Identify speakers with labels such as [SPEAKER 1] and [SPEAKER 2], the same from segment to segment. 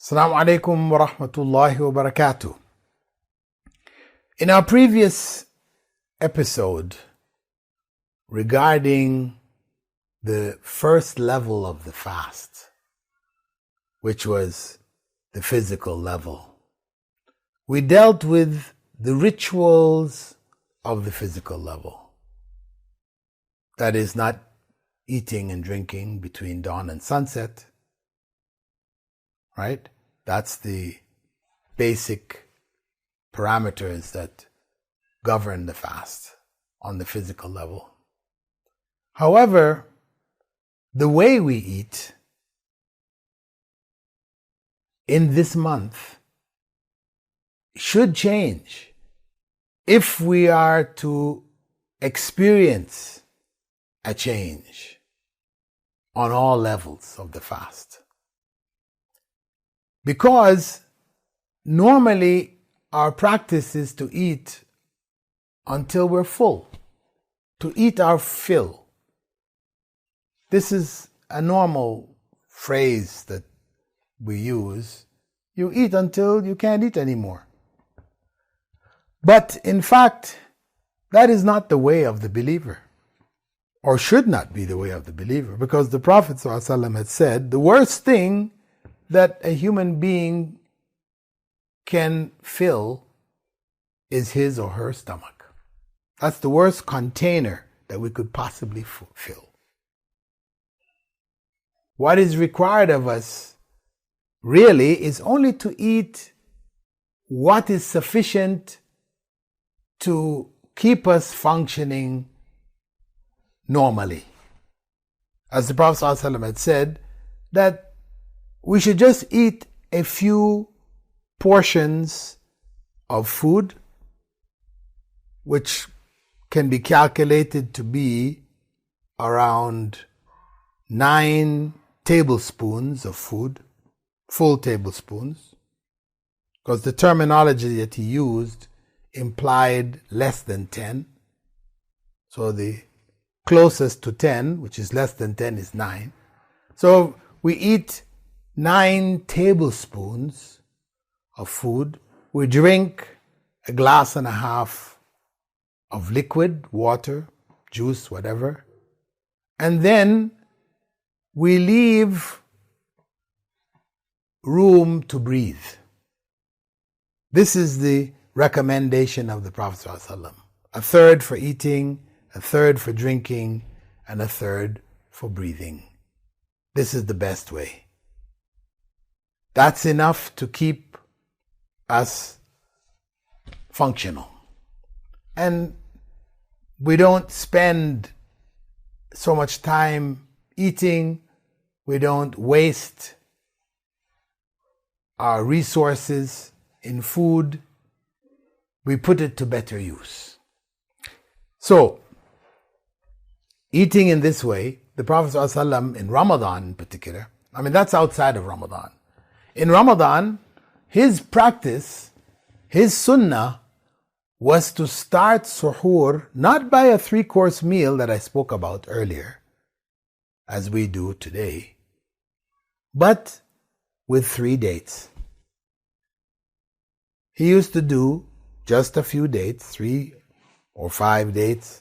[SPEAKER 1] Assalamu alaikum wa rahmatullahi wa barakatuh. In our previous episode regarding the first level of the fast, which was the physical level, we dealt with the rituals of the physical level. That is, not eating and drinking between dawn and sunset. Right? That's the basic parameters that govern the fast on the physical level. However, the way we eat in this month should change if we are to experience a change on all levels of the fast. Because normally our practice is to eat until we're full, to eat our fill. This is a normal phrase that we use. You eat until you can't eat anymore. But in fact, that is not the way of the believer, or should not be the way of the believer, because the Prophet ﷺ had said, the worst thing that a human being can fill is his or her stomach. That's the worst container that we could possibly fill. What is required of us really is only to eat what is sufficient to keep us functioning normally. As the Prophet ﷺ had said, that we should just eat a few portions of food, which can be calculated to be around 9 tablespoons of food, full tablespoons, because the terminology that he used implied less than 10. So the closest to 10, which is less than 10, is 9. So we eat 9 tablespoons of food. We drink a glass and a half of liquid, water, juice, whatever. And then we leave room to breathe. This is the recommendation of the Prophet ﷺ. A third for eating, a third for drinking, and a third for breathing. This is the best way. That's enough to keep us functional. And we don't spend so much time eating. We don't waste our resources in food. We put it to better use. So, eating in this way, the Prophet ﷺ in Ramadan in particular, that's outside of Ramadan. In Ramadan, his practice, his sunnah, was to start suhoor not by a 3-course meal that I spoke about earlier, as we do today, but with 3 dates. He used to do just a few dates, 3 or 5 dates.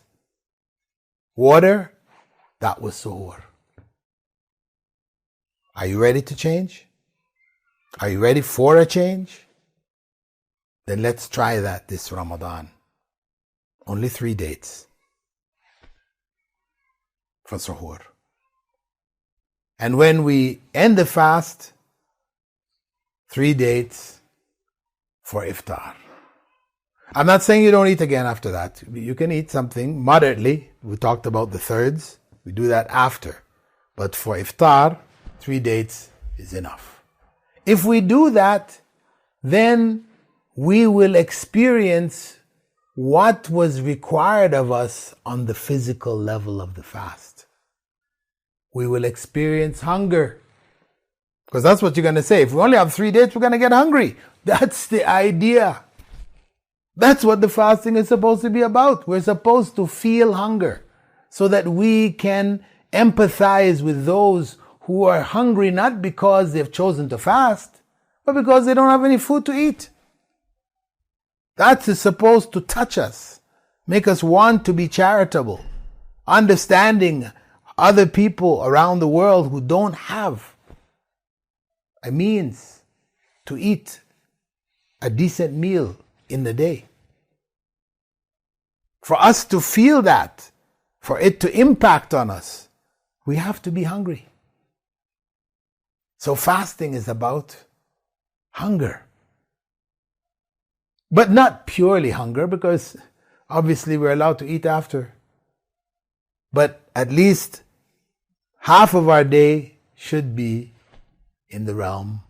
[SPEAKER 1] Water, that was suhoor. Are you ready to change? Are you ready for a change? Then let's try that this Ramadan. Only 3 dates for suhoor. And when we end the fast, 3 dates for iftar. I'm not saying you don't eat again after that. You can eat something moderately. We talked about the thirds. We do that after. But for iftar, 3 dates is enough. If we do that, then we will experience what was required of us on the physical level of the fast. We will experience hunger. Because that's what you're going to say. If we only have 3 days, we're going to get hungry. That's the idea. That's what the fasting is supposed to be about. We're supposed to feel hunger so that we can empathize with those who are hungry not because they've chosen to fast, But because they don't have any food to eat. That is supposed to touch us, make us want to be charitable, understanding other people around the world who don't have a means to eat a decent meal in the day. For us to feel that, for it to impact on us, we have to be hungry. So fasting is about hunger. But not purely hunger, because obviously we're allowed to eat after. But at least half of our day should be in the realm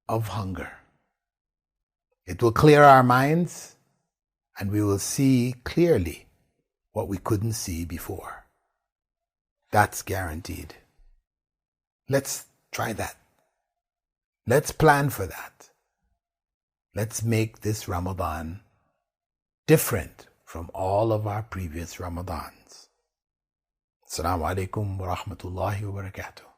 [SPEAKER 1] of hunger. It will clear our minds, and we will see clearly what we couldn't see before. That's guaranteed. Let's try that. Let's plan for that. Let's make this Ramadan different from all of our previous Ramadans. Assalamu alaikum wa rahmatullahi wa barakatuh.